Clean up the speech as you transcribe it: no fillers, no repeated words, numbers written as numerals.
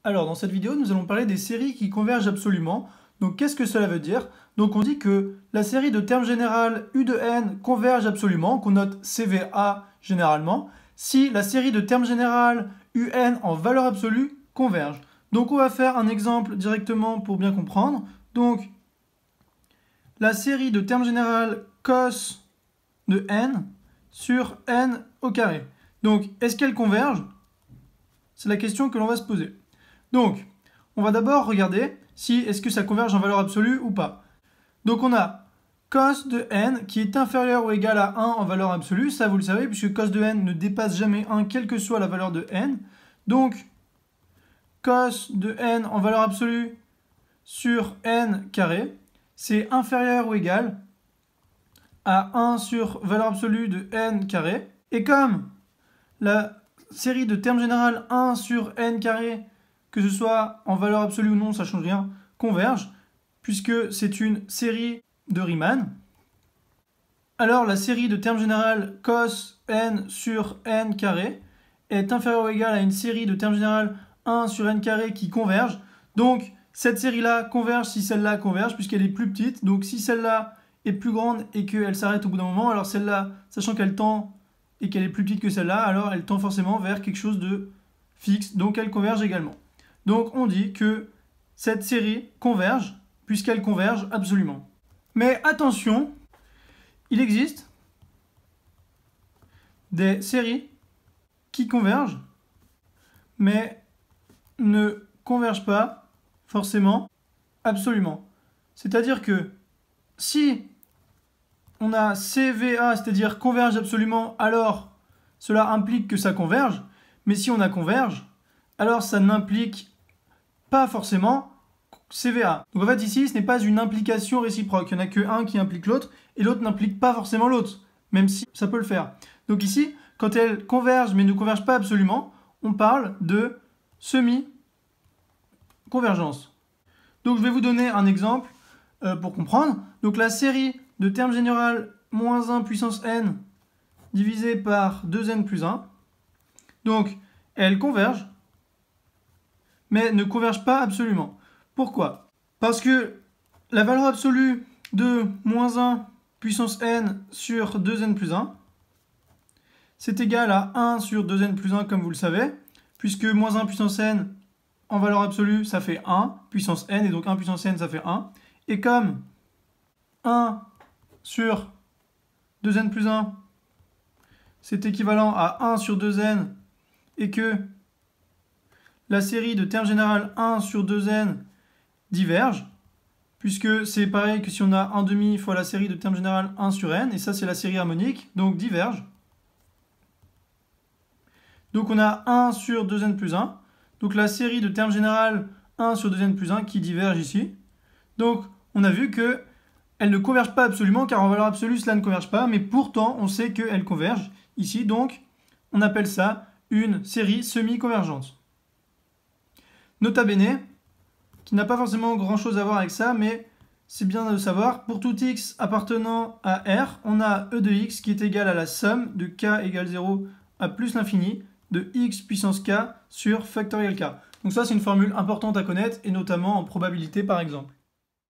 Alors, dans cette vidéo, nous allons parler des séries qui convergent absolument. Donc, qu'est-ce que cela veut dire? Donc, on dit que la série de termes général U de n converge absolument, qu'on note CVA généralement, si la série de termes général UN en valeur absolue converge. Donc, on va faire un exemple directement pour bien comprendre. Donc, la série de termes général cos de n sur n au carré. Donc, est-ce qu'elles convergent? C'est la question que l'on va se poser. Donc, on va d'abord regarder si est-ce que ça converge en valeur absolue ou pas. Donc on a cos de n qui est inférieur ou égal à 1 en valeur absolue, ça vous le savez, puisque cos de n ne dépasse jamais 1, quelle que soit la valeur de n. Donc, cos de n en valeur absolue sur n carré, c'est inférieur ou égal à 1 sur valeur absolue de n carré. Et comme la série de termes général 1 sur n carré, que ce soit en valeur absolue ou non, ça ne change rien, converge, puisque c'est une série de Riemann. Alors la série de termes général cos n sur n carré est inférieure ou égale à une série de termes général 1 sur n carré qui converge. Donc cette série-là converge si celle-là converge, puisqu'elle est plus petite. Donc si celle-là est plus grande et qu'elle s'arrête au bout d'un moment, alors celle-là, sachant qu'elle tend et qu'elle est plus petite que celle-là, alors elle tend forcément vers quelque chose de fixe, donc elle converge également. Donc on dit que cette série converge, puisqu'elle converge absolument. Mais attention, il existe des séries qui convergent, mais ne convergent pas forcément absolument. C'est-à-dire que si on a CVA, c'est-à-dire converge absolument, alors cela implique que ça converge, mais si on a converge, alors ça n'implique pas forcément CVA. Donc en fait ici, ce n'est pas une implication réciproque. Il n'y en a qu'un qui implique l'autre, et l'autre n'implique pas forcément l'autre, même si ça peut le faire. Donc ici, quand elles convergent mais ne convergent pas absolument, on parle de semi-convergence. Donc je vais vous donner un exemple pour comprendre. Donc la série de termes général moins 1 puissance n divisé par 2n plus 1. Donc elles convergent, mais ne convergent pas absolument. Pourquoi? Parce que la valeur absolue de moins 1 puissance n sur 2n plus 1, c'est égal à 1 sur 2n plus 1 comme vous le savez, puisque moins 1 puissance n en valeur absolue ça fait 1 puissance n, et donc 1 puissance n ça fait 1. Et comme 1 sur 2n plus 1 c'est équivalent à 1 sur 2n, et que la série de termes général 1 sur 2n diverge, puisque c'est pareil que si on a 1 demi fois la série de termes général 1 sur n, et ça c'est la série harmonique, donc diverge. Donc on a 1 sur 2n plus 1, donc la série de termes général 1 sur 2n plus 1 qui diverge ici. Donc on a vu que elles ne convergent pas absolument, car en valeur absolue cela ne converge pas, mais pourtant on sait qu'elles convergent ici, donc on appelle ça une série semi-convergente. Nota bene, qui n'a pas forcément grand chose à voir avec ça, mais c'est bien de savoir, pour tout x appartenant à R, on a e de x qui est égal à la somme de k égale 0 à plus l'infini de x puissance k sur factoriel k. Donc ça c'est une formule importante à connaître, et notamment en probabilité par exemple.